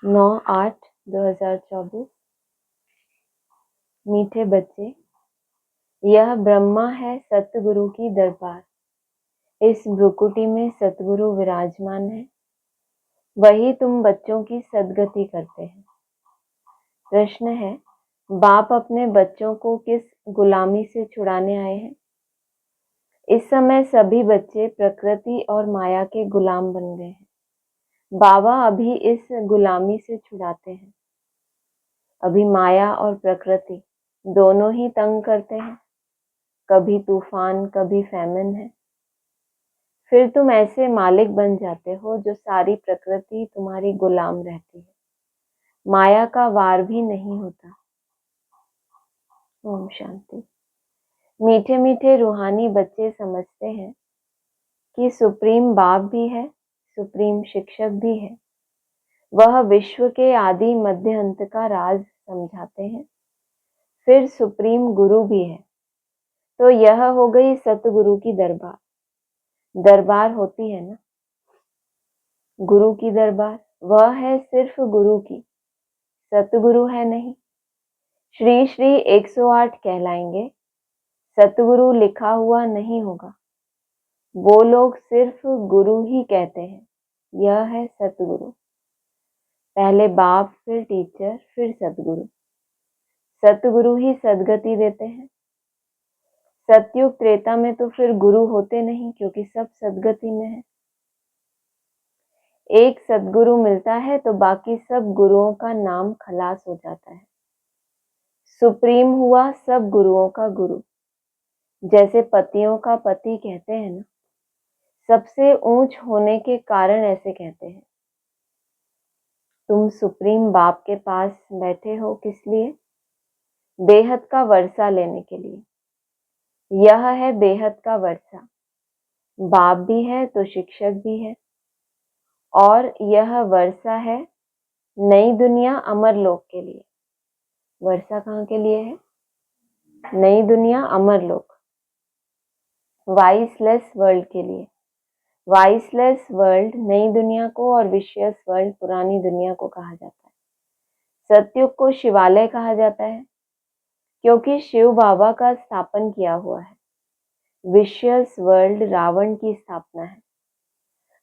9/8/2024। मीठे बच्चे, यह ब्रह्मा है सतगुरु की दरबार। इस भ्रुकुटी में सतगुरु विराजमान है, वही तुम बच्चों की सद्गति करते हैं। प्रश्न है, बाप अपने बच्चों को किस गुलामी से छुड़ाने आए हैं? इस समय सभी बच्चे प्रकृति और माया के गुलाम बन गए हैं। बाबा अभी इस गुलामी से छुड़ाते हैं। अभी माया और प्रकृति दोनों ही तंग करते हैं, कभी तूफान कभी फैमिन है। फिर तुम ऐसे मालिक बन जाते हो जो सारी प्रकृति तुम्हारी गुलाम रहती है, माया का वार भी नहीं होता। ओम शांति। मीठे मीठे रूहानी बच्चे समझते हैं कि सुप्रीम बाप भी है, सुप्रीम शिक्षक भी है। वह विश्व के आदि मध्य अंत का राज समझाते हैं। फिर सुप्रीम गुरु भी है। तो यह हो गई सतगुरु की दरबार। दरबार होती है ना, गुरु की दरबार, वह है सिर्फ गुरु की, सतगुरु है नहीं। श्री श्री 108 कहलाएंगे, सतगुरु लिखा हुआ नहीं होगा। वो लोग सिर्फ गुरु ही कहते हैं, यह है सतगुरु। पहले बाप, फिर टीचर, फिर सतगुरु। सतगुरु ही सद्गति देते हैं। सतयुग त्रेता में तो फिर गुरु होते नहीं, क्योंकि सब सद्गति में है। एक सदगुरु मिलता है तो बाकी सब गुरुओं का नाम खलास हो जाता है। सुप्रीम हुआ सब गुरुओं का गुरु। जैसे पतियों का पति कहते हैं ना, सबसे ऊंच होने के कारण ऐसे कहते हैं। तुम सुप्रीम बाप के पास बैठे हो किस लिए? बेहद का वर्षा लेने के लिए। यह है बेहद का वर्षा। बाप भी है तो शिक्षक भी है, और यह वर्षा है नई दुनिया अमर लोक के लिए। वर्षा कहाँ के लिए है? नई दुनिया अमर लोक, वाइसलेस वर्ल्ड के लिए। वाइसलेस वर्ल्ड नई दुनिया को और विशियस वर्ल्ड पुरानी दुनिया को कहा जाता है। सतयुग को शिवालय कहा जाता है, क्योंकि शिव बाबा का स्थापन किया हुआ है। विशियस वर्ल्ड रावण की स्थापना है।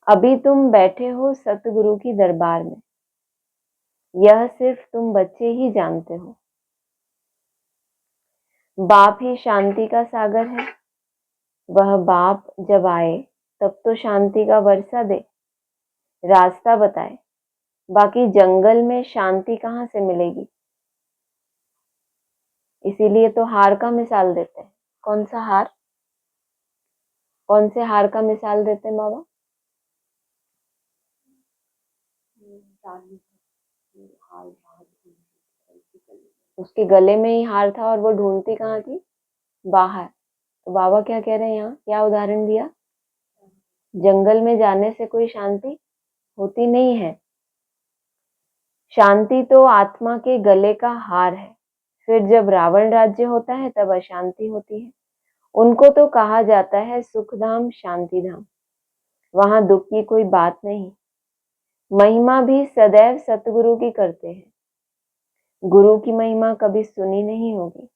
अभी तुम बैठे हो सतगुरु की दरबार में, यह सिर्फ तुम बच्चे ही जानते हो। बाप ही शांति का सागर है। वह बाप जब आए तब तो शांति का वर्षा दे, रास्ता बताए। बाकी जंगल में शांति कहाँ से मिलेगी? इसीलिए तो हार का मिसाल देते हैं। कौन सा हार? कौन से हार का मिसाल देते हैं बाबा? उसके गले में ही हार था और वो ढूंढती कहाँ थी? बाहर। तो बाबा क्या कह रहे हैं यहाँ? क्या उदाहरण दिया? जंगल में जाने से कोई शांति होती नहीं है। शांति तो आत्मा के गले का हार है। फिर जब रावण राज्य होता है तब अशांति होती है। उनको तो कहा जाता है सुखधाम शांतिधाम। वहां दुख की कोई बात नहीं। महिमा भी सदैव सतगुरु की करते हैं। गुरु की महिमा कभी सुनी नहीं होगी।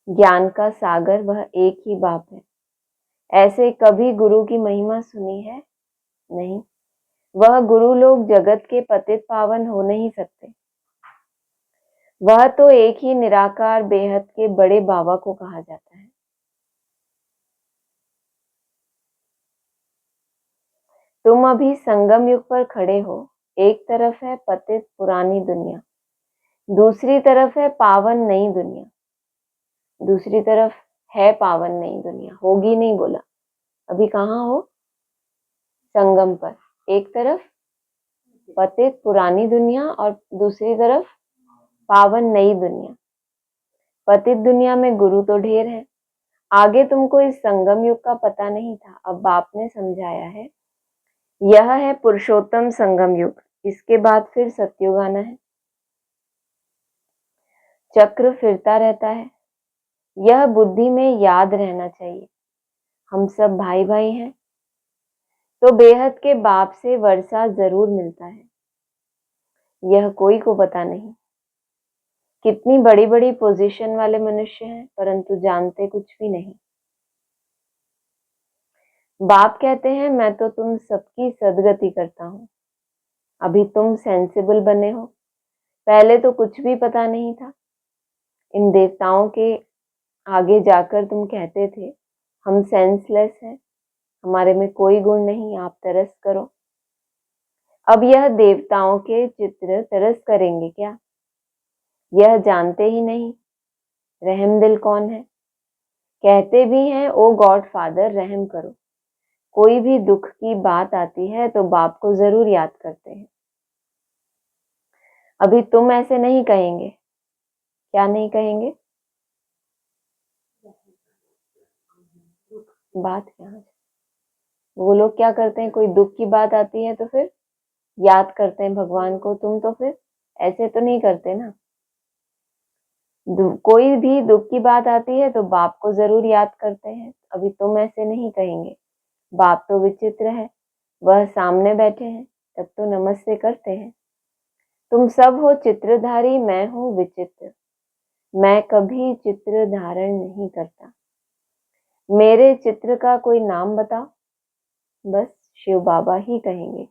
ज्ञान का सागर वह एक ही बाप है। ऐसे कभी गुरु की महिमा सुनी है? नहीं। वह गुरु लोग जगत के पतित पावन हो नहीं सकते। वह तो एक ही निराकार बेहद के बड़े बाबा को कहा जाता है। तुम अभी संगम युग पर खड़े हो। एक तरफ है पतित पुरानी दुनिया, दूसरी तरफ है पावन नई दुनिया। दूसरी तरफ है पावन नई दुनिया, होगी नहीं बोला। अभी कहाँ हो? संगम पर। एक तरफ पतित पुरानी दुनिया और दूसरी तरफ पावन नई दुनिया। पतित दुनिया में गुरु तो ढेर है। आगे तुमको इस संगम युग का पता नहीं था, अब बाप ने समझाया है। यह है पुरुषोत्तम संगम युग। इसके बाद फिर सतयुग आना है। चक्र फिरता रहता है। यह बुद्धि में याद रहना चाहिए। हम सब भाई भाई हैं, तो बेहद के बाप से वर्षा जरूर मिलता है। यह कोई को पता नहीं। कितनी बड़ी बड़ी पोजीशन वाले मनुष्य हैं, परंतु जानते कुछ भी नहीं। बाप कहते हैं मैं तो तुम सबकी सदगति करता हूँ। अभी तुम सेंसिबल बने हो, पहले तो कुछ भी पता नहीं था। इन देवताओं के आगे जाकर तुम कहते थे हम सेंसलेस हैं, हमारे में कोई गुण नहीं, आप तरस करो। अब यह देवताओं के चित्र तरस करेंगे क्या? यह जानते ही नहीं रहम दिल कौन है। कहते भी हैं ओ गॉड फादर रहम करो। कोई भी दुख की बात आती है तो बाप को जरूर याद करते हैं। अभी तुम ऐसे नहीं कहेंगे। क्या नहीं कहेंगे? बात क्या है? वो लोग क्या करते हैं, कोई दुख की बात आती है तो फिर याद करते हैं भगवान को। तुम तो फिर ऐसे तो नहीं करते ना। कोई भी दुख की बात आती है तो बाप को जरूर याद करते हैं। अभी तुम ऐसे नहीं कहेंगे। बाप तो विचित्र है, वह सामने बैठे हैं, तब तो नमस्ते करते हैं। तुम सब हो चित्रधारी, मैं हूँ विचित्र। मैं कभी चित्र धारण नहीं करता। मेरे चित्र का कोई नाम बताओ। बस शिव बाबा ही कहेंगे।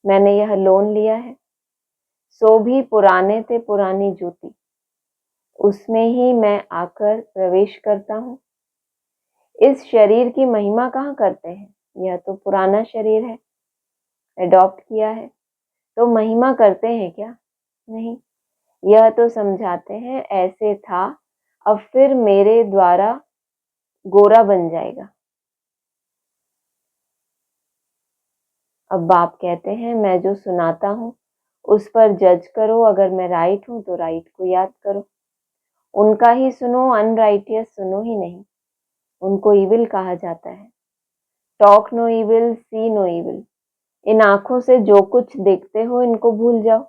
मैंने यह लोन लिया है, सो भी पुराने थे पुरानी जूती, उसमें ही मैं आकर प्रवेश करता हूँ। इस शरीर की महिमा कहाँ करते हैं? यह तो पुराना शरीर है, एडॉप्ट किया है, तो महिमा करते हैं क्या? नहीं। यह तो समझाते हैं ऐसे था, अब फिर मेरे द्वारा गोरा बन जाएगा। अब बाप कहते हैं मैं जो सुनाता हूँ उस पर जज करो। अगर मैं राइट हूँ तो राइट को याद करो, उनका ही सुनो, अनराइटियस सुनो ही नहीं। उनको इविल कहा जाता है। टॉक नो इविल, सी नो इविल। इन आंखों से जो कुछ देखते हो इनको भूल जाओ।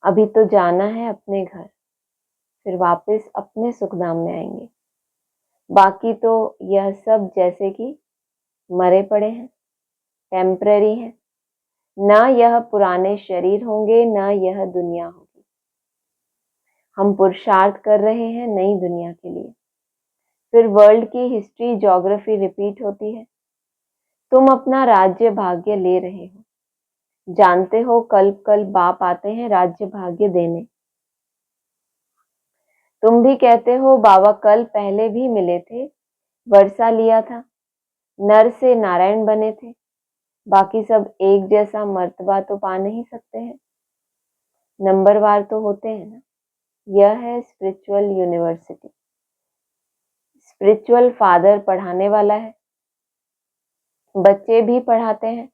अभी तो जाना है अपने घर, फिर वापस अपने सुखधाम में आएंगे। बाकी तो यह सब जैसे कि मरे पड़े हैं, टेम्पररी है। ना यह पुराने शरीर होंगे, ना यह दुनिया होगी। हम पुरुषार्थ कर रहे हैं नई दुनिया के लिए। फिर वर्ल्ड की हिस्ट्री, ज्योग्राफी रिपीट होती है। तुम अपना राज्य भाग्य ले रहे हो। जानते हो कल कल बाप आते हैं राज्य भाग्य देने। तुम भी कहते हो बाबा कल पहले भी मिले थे, वर्षा लिया था, नर से नारायण बने थे। बाकी सब एक जैसा मर्तबा तो पा नहीं सकते हैं, नंबरवार तो होते हैं ना। यह है स्पिरिचुअल यूनिवर्सिटी। स्पिरिचुअल फादर पढ़ाने वाला है, बच्चे भी पढ़ाते हैं।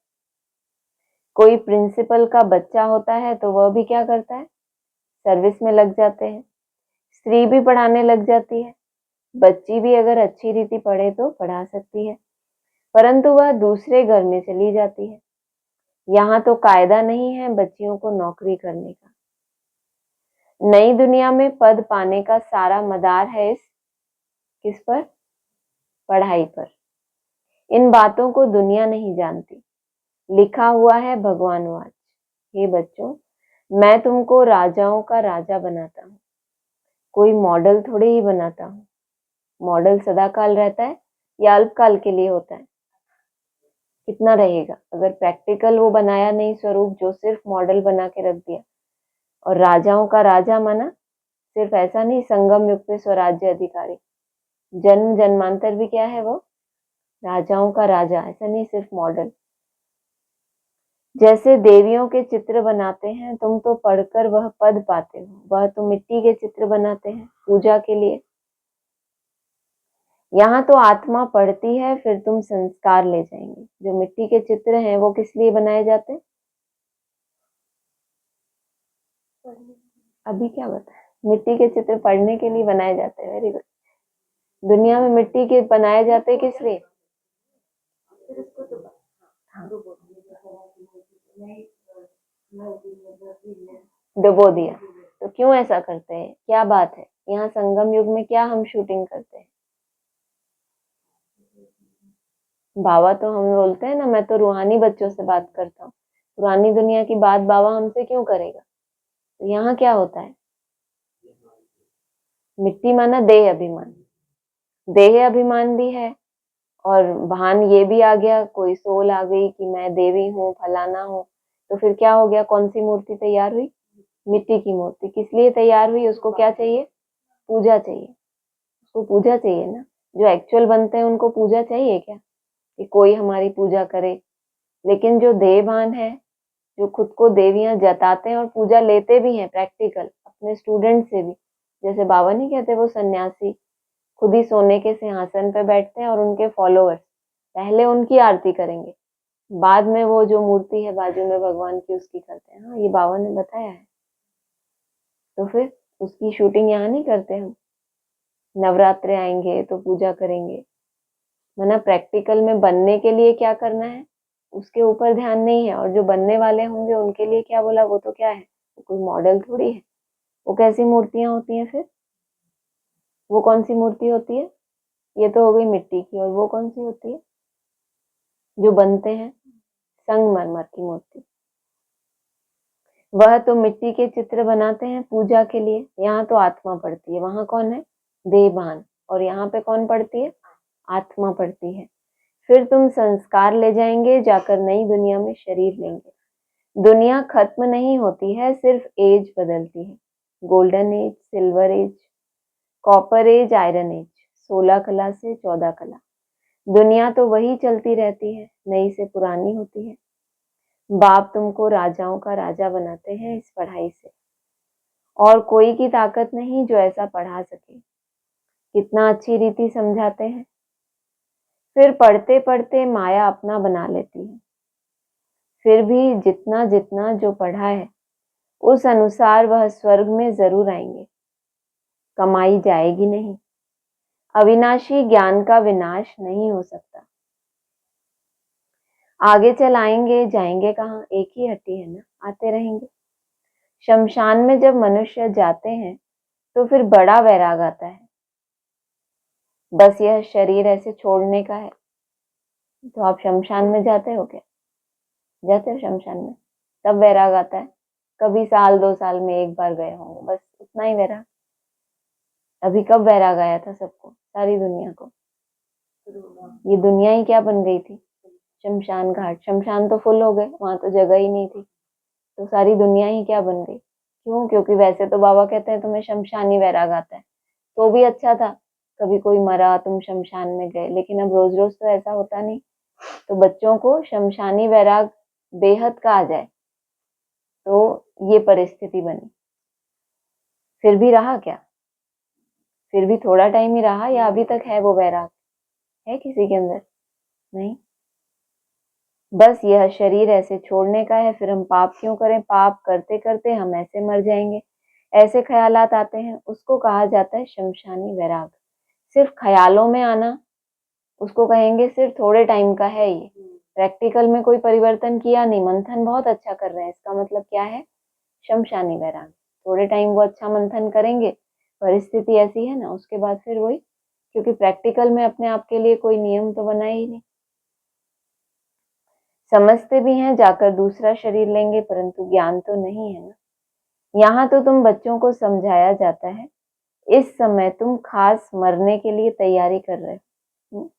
कोई प्रिंसिपल का बच्चा होता है तो वह भी क्या करता है, सर्विस में लग जाते हैं। स्त्री भी पढ़ाने लग जाती है। बच्ची भी अगर अच्छी रीति पढ़े तो पढ़ा सकती है, परंतु वह दूसरे घर में चली जाती है। यहाँ तो कायदा नहीं है बच्चियों को नौकरी करने का। नई दुनिया में पद पाने का सारा मदार है इस किस पर? पढ़ाई पर। इन बातों को दुनिया नहीं जानती। लिखा हुआ है भगवानवाच। हे बच्चों, मैं तुमको राजाओं का राजा बनाता हूँ, कोई मॉडल थोड़े ही बनाता हूँ। मॉडल सदाकाल रहता है या अल्पकाल के लिए होता है? कितना रहेगा? अगर प्रैक्टिकल वो बनाया नहीं स्वरूप, जो सिर्फ मॉडल बना के रख दिया। और राजाओं का राजा माना सिर्फ ऐसा नहीं, संगम युग पे स्वराज्य अधिकारी, जन्म जन्मांतर भी क्या है वो? राजाओं का राजा। ऐसा नहीं सिर्फ मॉडल। जैसे देवियों के चित्र बनाते हैं, तुम तो पढ़कर वह पद पाते हो, वह तो मिट्टी के चित्र बनाते हैं पूजा के लिए। यहाँ तो आत्मा पढ़ती है, फिर तुम संस्कार ले जाएंगे। जो मिट्टी के चित्र हैं वो किस लिए बनाए जाते हैं? अभी क्या बताए? मिट्टी के चित्र पढ़ने के लिए बनाए जाते हैं। Very good. दुनिया में मिट्टी के बनाए जाते हैं किस लिए? हाँ, डुबो दिया। तो क्यों ऐसा करते हैं? क्या बात है? यहाँ संगम युग में क्या हम शूटिंग करते हैं? बाबा तो हमें बोलते हैं ना, मैं तो रूहानी बच्चों से बात करता हूँ। पुरानी दुनिया की बात बाबा हमसे क्यों करेगा? तो यहाँ क्या होता है? मिट्टी माना देह अभिमान, देह अभिमान भी है और भान ये भी आ गया, कोई सोल आ गई कि मैं देवी हूँ, फलाना हूँ। तो फिर क्या हो गया? कौन सी मूर्ति तैयार हुई? मिट्टी की मूर्ति। किस लिए तैयार हुई? उसको क्या चाहिए? पूजा चाहिए। उसको पूजा चाहिए ना। जो एक्चुअल बनते हैं उनको पूजा चाहिए क्या कि कोई हमारी पूजा करे? लेकिन जो देवभान है, जो खुद को देवियां जताते हैं और पूजा लेते भी हैं, प्रैक्टिकल अपने स्टूडेंट से भी, जैसे बाबा नहीं कहते वो सन्यासी खुद ही सोने के सिंहासन पे बैठते हैं और उनके फॉलोअर्स पहले उनकी आरती करेंगे, बाद में वो जो मूर्ति है बाजू में भगवान की उसकी करते हैं। हाँ, ये बाबा ने बताया है। तो फिर उसकी शूटिंग यहाँ नहीं करते हम। नवरात्रे आएंगे तो पूजा करेंगे, वरना प्रैक्टिकल में बनने के लिए क्या करना है उसके ऊपर ध्यान नहीं है। और जो बनने वाले होंगे उनके लिए क्या बोला? वो तो क्या है, वो कोई मॉडल थोड़ी है। वो कैसी मूर्तियां होती हैं फिर? वो कौन सी मूर्ति होती है? ये तो हो गई मिट्टी की। और वो कौन सी होती है जो बनते हैं? संगमरमर की मूर्ति। वह तो मिट्टी के चित्र बनाते हैं पूजा के लिए। यहाँ तो आत्मा पड़ती है, वहां कौन है? देवभान। और यहाँ पे कौन पड़ती है? आत्मा पड़ती है। फिर तुम संस्कार ले जाएंगे, जाकर नई दुनिया में शरीर लेंगे। दुनिया खत्म नहीं होती है, सिर्फ एज बदलती है। Golden age, silver age, copper age, iron age, 16 कला से 14 कला। दुनिया तो वही चलती रहती है, नई से पुरानी होती है। बाप तुमको राजाओं का राजा बनाते हैं इस पढ़ाई से, और कोई की ताकत नहीं जो ऐसा पढ़ा सके। कितना अच्छी रीति समझाते हैं। फिर पढ़ते पढ़ते माया अपना बना लेती है। फिर भी जितना जितना जो पढ़ा है उस अनुसार वह स्वर्ग में जरूर आएंगे। कमाई जाएगी नहीं। अविनाशी ज्ञान का विनाश नहीं हो सकता। आगे चल आएंगे, जाएंगे कहाँ? एक ही हट्टी है ना, आते रहेंगे। शमशान में जब मनुष्य जाते हैं तो फिर बड़ा वैराग आता है। बस यह शरीर ऐसे छोड़ने का है। तो आप शमशान में जाते हो क्या? जाते हो शमशान में? तब वैराग आता है। कभी साल 2 साल में एक बार गए होंगे, बस उतना ही वैराग। अभी कब वैराग आया था सबको, सारी दुनिया को? ये दुनिया ही क्या बन गई थी? शमशान घाट। शमशान तो फुल हो गए, वहां तो जगह ही नहीं थी। तो सारी दुनिया ही क्या बन गई? क्यों? क्योंकि वैसे तो बाबा कहते हैं तुम्हें शमशानी वैराग आता है, तो भी अच्छा था। कभी कोई मरा तुम शमशान में गए, लेकिन अब रोज रोज तो ऐसा होता नहीं। तो बच्चों को शमशानी वैराग बेहद का आ जाए, तो ये परिस्थिति बनी। फिर भी रहा क्या? फिर भी थोड़ा टाइम ही रहा, या अभी तक है वो वैराग? है किसी के अंदर? नहीं। बस यह शरीर ऐसे छोड़ने का है। फिर हम पाप क्यों करें? पाप करते करते हम ऐसे मर जाएंगे, ऐसे ख्यालात आते हैं। उसको कहा जाता है शमशानी वैराग। सिर्फ ख्यालों में आना, उसको कहेंगे सिर्फ थोड़े टाइम का है। ये प्रैक्टिकल में कोई परिवर्तन किया नहीं, मंथन बहुत अच्छा कर रहे हैं, इसका मतलब क्या है? शमशानी वैराग। थोड़े टाइम वो अच्छा मंथन करेंगे, परिस्थिति ऐसी है ना, उसके बाद फिर वही। क्योंकि प्रैक्टिकल में अपने आप के लिए कोई नियम तो बनाए ही नहीं। समझते भी हैं जाकर दूसरा शरीर लेंगे, परंतु ज्ञान तो नहीं है ना। यहाँ तो तुम बच्चों को समझाया जाता है, इस समय तुम खास मरने के लिए तैयारी कर रहे हो।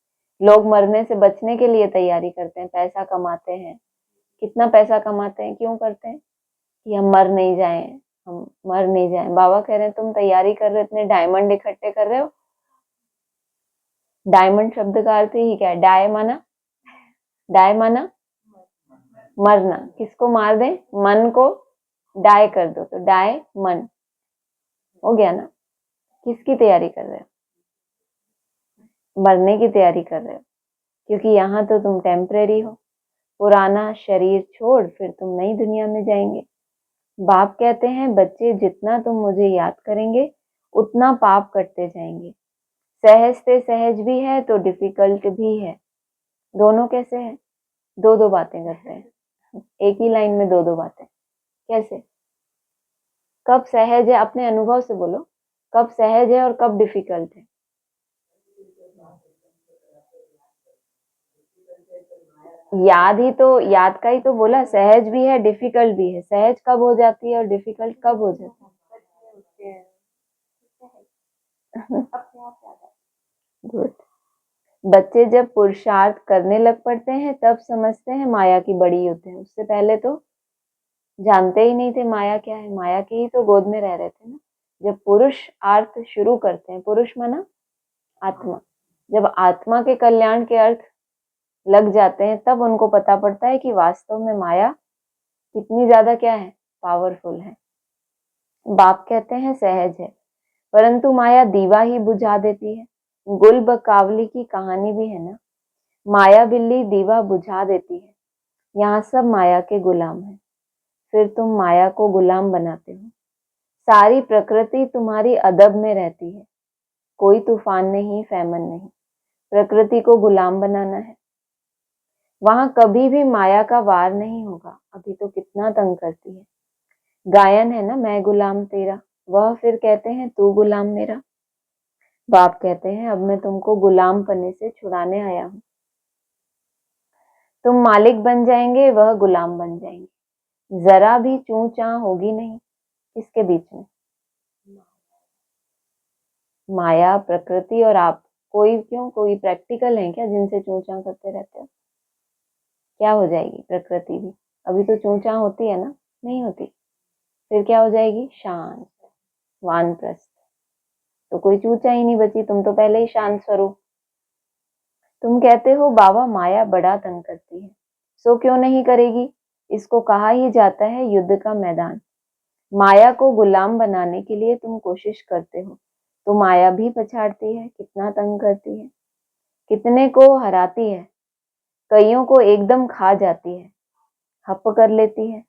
लोग मरने से बचने के लिए तैयारी करते हैं, पैसा कमाते हैं। कितना पैसा कमाते हैं? क्यों करते हैं? कि हम मर नहीं जाएं, हम मर नहीं जाएं। बाबा कह रहे हैं तुम तैयारी कर रहे हो, इतने डायमंड इकट्ठे कर रहे हो। डायमंड शब्द का अर्थ ही क्या है? डाय माना, डाय माना मरना। किसको मार दें? मन को डाय कर दो, तो डाय मन हो गया ना। किसकी तैयारी कर रहे हो? मरने की तैयारी कर रहे हो। क्योंकि यहाँ तो तुम टेम्परेरी हो, पुराना शरीर छोड़ फिर तुम नई दुनिया में जाएंगे। बाप कहते हैं बच्चे जितना तुम मुझे याद करेंगे उतना पाप करते जाएंगे। सहज से सहज भी है तो डिफिकल्ट भी है। दोनों कैसे है? दो दो बातें करते हैं, एक ही लाइन में दो दो बातें। कैसे? कब सहज है? अपने अनुभव से बोलो, कब सहज है और कब डिफिकल्ट है? याद का ही तो बोला, सहज भी है डिफिकल्ट भी है। सहज कब हो जाती है और डिफिकल्ट कब हो जाती है? गुड। बच्चे जब पुरुषार्थ करने लग पड़ते हैं तब समझते हैं माया की बड़ी युद्ध है। उससे पहले तो जानते ही नहीं थे माया क्या है। माया की ही तो गोद में रह रहे थे ना। जब पुरुषार्थ शुरू करते हैं, पुरुष माना आत्मा, जब आत्मा के कल्याण के अर्थ लग जाते हैं तब उनको पता पड़ता है कि वास्तव में माया कितनी ज्यादा क्या है, पावरफुल है। बाप कहते हैं सहज है, परंतु माया दीवा ही बुझा देती है। गुल बकावली की कहानी भी है ना, माया बिल्ली दीवा बुझा देती है। यहाँ सब माया के गुलाम हैं, फिर तुम माया को गुलाम बनाते हो। सारी प्रकृति तुम्हारी अदब में रहती है। कोई तूफान नहीं, फैमन नहीं, प्रकृति को गुलाम बनाना है। वहां कभी भी माया का वार नहीं होगा। अभी तो कितना तंग करती है। गायन है ना, मैं गुलाम तेरा, वह फिर कहते हैं तू गुलाम मेरा। बाप कहते हैं अब मैं तुमको गुलाम पन्ने से छुड़ाने आया हूं। तुम मालिक बन जाएंगे, वह गुलाम बन जाएंगे। जरा भी चूं चां होगी नहीं। किसके बीच में? माया, प्रकृति और आप। कोई प्रैक्टिकल है क्या जिनसे चूं चां करते रहते हो? क्या हो जाएगी प्रकृति भी? अभी तो चूं चां होती है ना, नहीं होती। फिर क्या हो जाएगी? शांत, वानप्रस्थ। तो कोई चूचा ही नहीं बची, तुम तो पहले ही शांत स्वरूप। तुम कहते हो बाबा माया बड़ा तंग करती है, सो क्यों नहीं करेगी? इसको कहा ही जाता है युद्ध का मैदान। माया को गुलाम बनाने के लिए तुम कोशिश करते हो तो माया भी पछाड़ती है, कितना तंग करती है, कितने को हराती है, कईयों को एकदम खा जाती है, हप कर लेती है।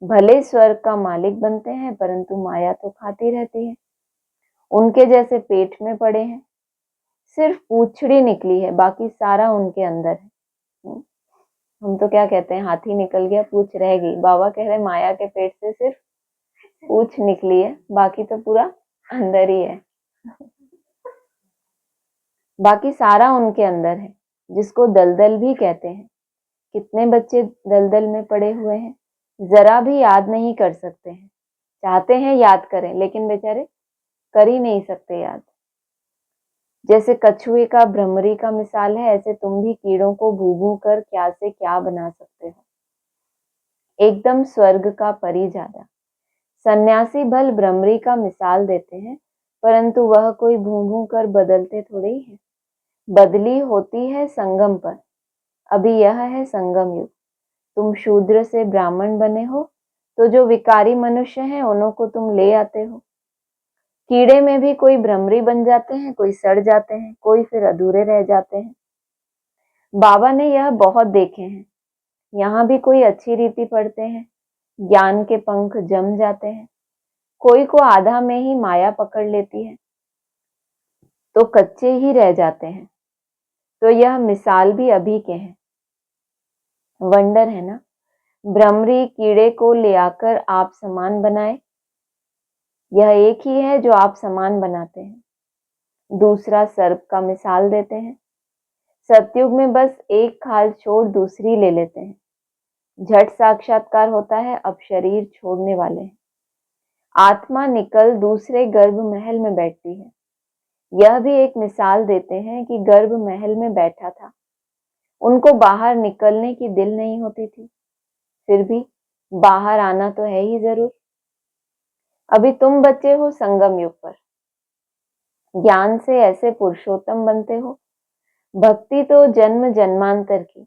भले स्वर्ग का मालिक बनते हैं परंतु माया तो खाती रहती है। उनके जैसे पेट में पड़े हैं, सिर्फ पूंछड़ी निकली है, बाकी सारा उनके अंदर है। हम तो क्या कहते हैं, हाथी निकल गया पूंछ रह गई। बाबा कह रहे माया के पेट से सिर्फ पूंछ निकली है, बाकी तो पूरा अंदर ही है। बाकी सारा उनके अंदर है, जिसको दलदल भी कहते हैं। कितने बच्चे दलदल में पड़े हुए हैं, जरा भी याद नहीं कर सकते हैं। चाहते हैं याद करें लेकिन बेचारे कर ही नहीं सकते याद। जैसे कछुए का भ्रमरी का मिसाल है, ऐसे तुम भी कीड़ों को भू भू कर क्या से क्या बना सकते हो। एकदम स्वर्ग का परी ज्यादा। सन्यासी भल भ्रमरी का मिसाल देते हैं, परंतु वह कोई भू भू कर बदलते थोड़े ही है। बदली होती है संगम पर। अभी यह है संगम युग। तुम शूद्र से ब्राह्मण बने हो तो जो विकारी मनुष्य हैं उन्हों को तुम ले आते हो। कीड़े में भी कोई भ्रमरी बन जाते हैं, कोई सड़ जाते हैं, कोई फिर अधूरे रह जाते हैं। बाबा ने यह बहुत देखे हैं। यहाँ भी कोई अच्छी रीति पढ़ते हैं, ज्ञान के पंख जम जाते हैं। कोई को आधा में ही माया पकड़ लेती है तो कच्चे ही रह जाते हैं। तो यह मिसाल भी अभी के हैं। वंडर है ना, भ्रमरी कीड़े को ले आकर आप समान बनाए। यह एक ही है जो आप समान बनाते हैं। दूसरा सर्प का मिसाल देते हैं। सतयुग में बस एक खाल छोड़ दूसरी ले लेते हैं। झट साक्षात्कार होता है, अब शरीर छोड़ने वाले हैं। आत्मा निकल दूसरे गर्भ महल में बैठती है। यह भी एक मिसाल देते हैं कि गर्भ महल में बैठा था, उनको बाहर निकलने की दिल नहीं होती थी, फिर भी बाहर आना तो है ही जरूर। अभी तुम बच्चे हो संगम युग पर। ज्ञान से ऐसे पुरुषोत्तम बनते हो। भक्ति तो जन्म जन्मांतर की।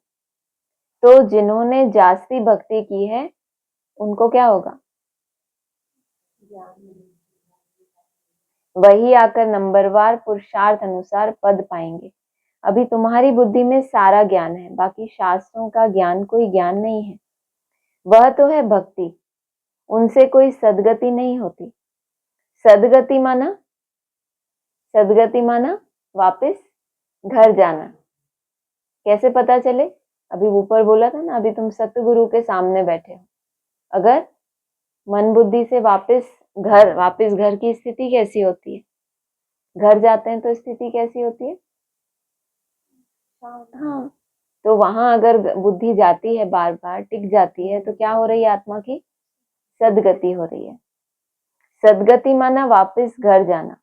तो जिन्होंने जास्ती भक्ति की है उनको क्या होगा? वही आकर नंबरवार पुरुषार्थ अनुसार पद पाएंगे। अभी तुम्हारी बुद्धि में सारा ज्ञान है, बाकी शास्त्रों का ज्ञान कोई ज्ञान नहीं है। वह तो है भक्ति, उनसे कोई सदगति नहीं होती। सदगति माना, सदगति माना वापस घर जाना। कैसे पता चले? अभी ऊपर बोला था ना, अभी तुम सतगुरु के सामने बैठे हो। अगर मन बुद्धि से वापस घर की स्थिति कैसी होती है? घर जाते हैं तो स्थिति कैसी होती है? हाँ, तो वहां अगर बुद्धि जाती है, बार बार टिक जाती है, तो क्या हो रही है आत्मा की? सदगति हो रही है। सदगति माना वापस घर जाना।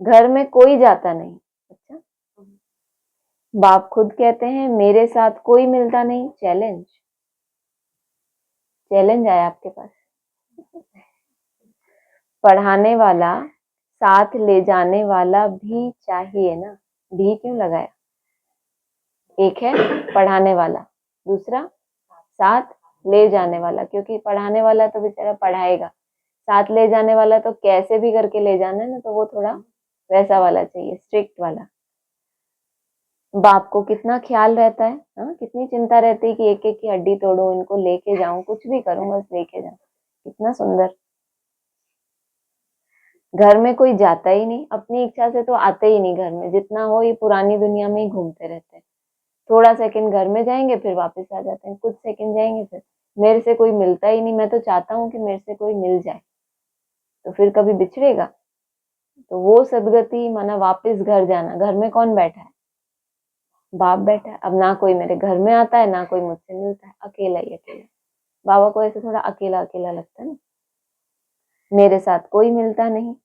घर में कोई जाता नहीं। अच्छा, बाप खुद कहते हैं मेरे साथ कोई मिलता नहीं। चैलेंज, चैलेंज आया आपके पास। पढ़ाने वाला, साथ ले जाने वाला भी चाहिए ना। भी क्यों लगाया? एक है पढ़ाने वाला, दूसरा साथ ले जाने वाला, क्योंकि पढ़ाने वाला तो बेचारा पढ़ाएगा, साथ ले जाने वाला तो कैसे भी करके ले जाना है ना, तो वो थोड़ा वैसा वाला चाहिए, स्ट्रिक्ट वाला। बाप को कितना ख्याल रहता है, हाँ, कितनी चिंता रहती है कि एक एक की हड्डी तोड़ो, इनको लेके जाऊं, कुछ भी करूं, बस लेके जाऊं। कितना सुंदर। घर में कोई जाता ही नहीं, अपनी इच्छा से तो आते ही नहीं घर में। जितना हो ये पुरानी दुनिया में ही घूमते रहते हैं। थोड़ा सेकंड घर में जाएंगे, फिर वापस आ जाते हैं, कुछ सेकंड जाएंगे, फिर मेरे से कोई मिलता ही नहीं। मैं तो चाहता हूँ कि मेरे से कोई मिल जाए, तो फिर कभी बिछड़ेगा? तो वो सदगति माना वापस घर जाना। घर में कौन बैठा है? बाप बैठा है। अब ना कोई मेरे घर में आता है, ना कोई मुझसे मिलता है, अकेला ही अकेला। बाबा को ऐसे थोड़ा अकेला अकेला लगता है ना, मेरे साथ कोई मिलता नहीं।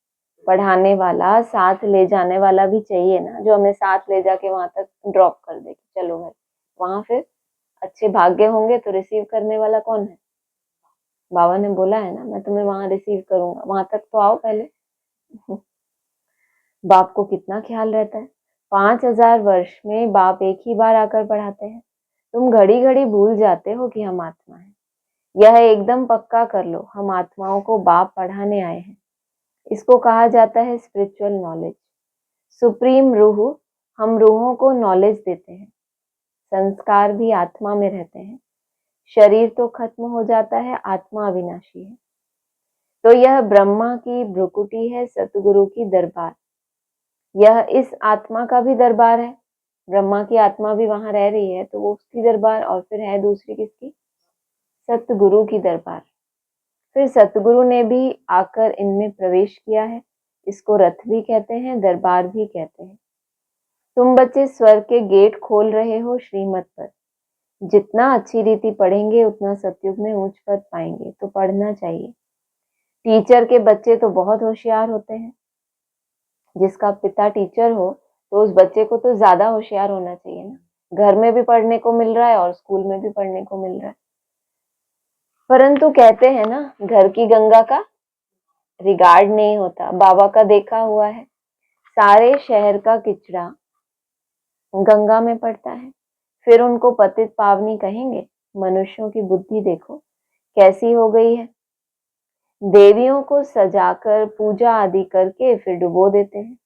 पढ़ाने वाला, साथ ले जाने वाला भी चाहिए ना, जो हमें साथ ले जाके वहां तक ड्रॉप कर दे, चलो भाई। वहां फिर अच्छे भाग्य होंगे तो रिसीव करने वाला कौन है? बाबा ने बोला है ना, मैं तुम्हें वहां रिसीव करूंगा, वहां तक तो आओ पहले। बाप को कितना ख्याल रहता है। 5000 वर्ष में बाप एक ही बार आकर पढ़ाते हैं। तुम घड़ी घड़ी भूल जाते हो कि हम आत्मा हैं। यह एकदम पक्का कर लो, हम आत्माओं को बाप पढ़ाने आए हैं। इसको कहा जाता है स्पिरिचुअल नॉलेज। सुप्रीम रूह, हम रूहों को नॉलेज देते हैं। संस्कार भी आत्मा में रहते हैं। शरीर तो खत्म हो जाता है, आत्मा अविनाशी है। तो यह ब्रह्मा की भ्रुकुटी है, सतगुरु की दरबार। यह इस आत्मा का भी दरबार है। ब्रह्मा की आत्मा भी वहां रह रही है, तो वो उसकी दरबार, और फिर है दूसरी किसकी? सतगुरु की दरबार। फिर सतगुरु ने भी आकर इनमें प्रवेश किया है। इसको रथ भी कहते हैं, दरबार भी कहते हैं। तुम बच्चे स्वर्ग के गेट खोल रहे हो श्रीमत पर। जितना अच्छी रीति पढ़ेंगे उतना सतयुग में ऊंच पद पाएंगे, तो पढ़ना चाहिए। टीचर के बच्चे तो बहुत होशियार होते हैं। जिसका पिता टीचर हो तो उस बच्चे को तो ज्यादा होशियार होना चाहिए ना। घर में भी पढ़ने को मिल रहा है और स्कूल में भी पढ़ने को मिल रहा है। परंतु कहते हैं ना, घर की गंगा का रिगार्ड नहीं होता। बाबा का देखा हुआ है, सारे शहर का किचड़ा गंगा में पड़ता है, फिर उनको पतित पावनी कहेंगे। मनुष्यों की बुद्धि देखो कैसी हो गई है। देवियों को सजाकर पूजा आदि करके फिर डुबो देते हैं।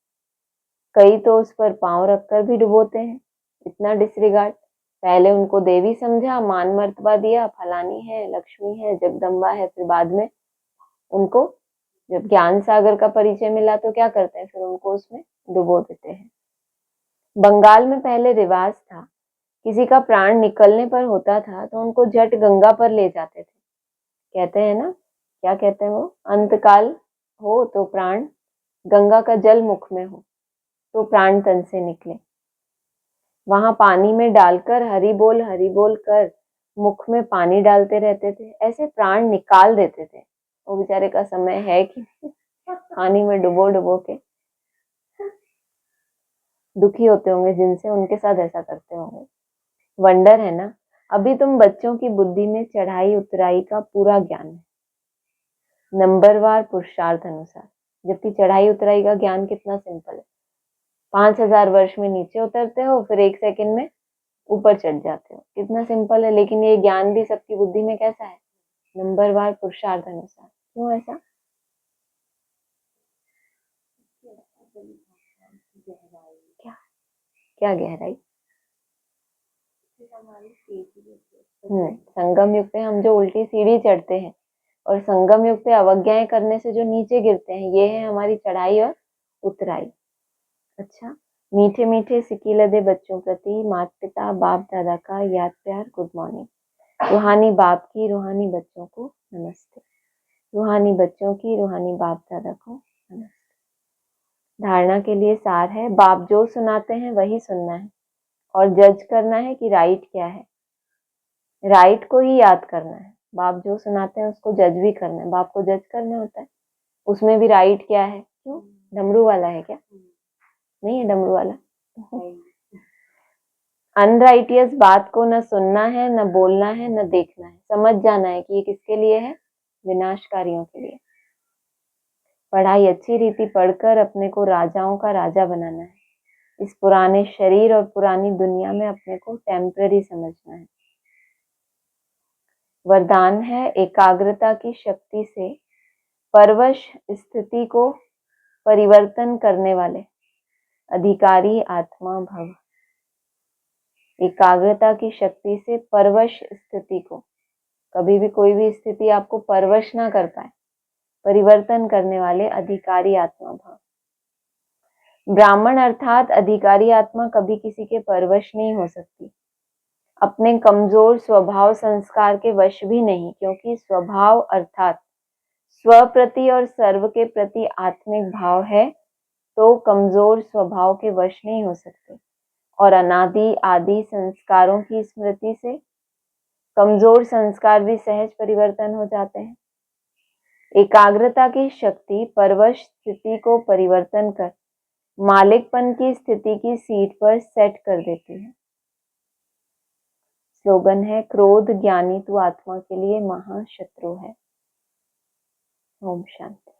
कई तो उस पर पांव रखकर भी डुबोते हैं। इतना डिसरिगार्ड। पहले उनको देवी समझा, मान मर्तबा दिया, फलानी है, लक्ष्मी है, जगदम्बा है, फिर बाद में उनको जब ज्ञान सागर का परिचय मिला तो क्या करते हैं, फिर उनको उसमें डुबो देते हैं। बंगाल में पहले रिवाज था, किसी का प्राण निकलने पर होता था तो उनको झट गंगा पर ले जाते थे। कहते हैं ना, क्या कहते हैं वो, अंतकाल हो तो प्राण गंगा का जल मुख में हो तो प्राण तन से निकले। वहां पानी में डालकर हरि बोल कर मुख में पानी डालते रहते थे, ऐसे प्राण निकाल देते थे। वो बेचारे का समय है कि पानी में डुबो डुबो के दुखी होते होंगे, जिनसे उनके साथ ऐसा करते होंगे। वंडर है ना। अभी तुम बच्चों की बुद्धि में चढ़ाई उतराई का पूरा ज्ञान है, नंबरवार पुरुषार्थ अनुसार। जबकि चढ़ाई उतराई का ज्ञान कितना सिंपल है। 5000 वर्ष में नीचे उतरते हो, फिर 1 सेकंड में ऊपर चढ़ जाते हो, कितना सिंपल है। लेकिन ये ज्ञान भी सबकी बुद्धि में कैसा है? नंबरवार पुरुषार्थ अनुसार। क्यों ऐसा? क्या क्या गहराई? संगम युग पे हम जो उल्टी सीढ़ी चढ़ते हैं, और संगम युग पे अवज्ञाएं करने से जो नीचे गिरते हैं, ये है हमारी चढ़ाई और उतराई। अच्छा, मीठे मीठे सिकी लदे बच्चों प्रति माता पिता बाप दादा का याद प्यार, गुड मॉर्निंग। रूहानी बाप की रूहानी बच्चों को नमस्ते। रूहानी बच्चों की रूहानी बाप दादा को नमस्ते। धारणा के लिए सार है, बाप जो सुनाते हैं वही सुनना है और जज करना है कि राइट क्या है। राइट को ही याद करना है। बाप जो सुनाते हैं उसको जज भी करना है। बाप को जज करना होता है, उसमें भी राइट क्या है। क्यों, डमरू वाला है क्या? नहीं है डमरू वाला। अनराइटियस बात को न सुनना है, न बोलना है, न देखना है। समझ जाना है कि ये किसके लिए है, विनाशकारियों के लिए। पढ़ाई अच्छी रीति पढ़कर अपने को राजाओं का राजा बनाना है। इस पुराने शरीर और पुरानी दुनिया में अपने को टेम्पररी समझना है। वरदान है एकाग्रता की शक्ति से परवश स्थिति को परिवर्तन करने वाले अधिकारी आत्मा भव। एकाग्रता की शक्ति से परवश स्थिति को, कभी भी कोई भी स्थिति आपको परवश ना कर पाए, परिवर्तन करने वाले अधिकारी आत्मा भव। ब्राह्मण अर्थात अधिकारी आत्मा कभी किसी के परवश नहीं हो सकती, अपने कमजोर स्वभाव संस्कार के वश भी नहीं, क्योंकि स्वभाव अर्थात स्व प्रति और सर्व के प्रति आत्मिक भाव है, तो कमजोर स्वभाव के वश नहीं हो सकते। और अनादि आदि संस्कारों की स्मृति से कमजोर संस्कार भी सहज परिवर्तन हो जाते हैं। एकाग्रता की शक्ति परवश स्थिति को परिवर्तन कर मालिकपन की स्थिति की सीट पर सेट कर देती है। स्लोगन है, क्रोध ज्ञानी तू आत्मा के लिए महाशत्रु है। ओम शांति।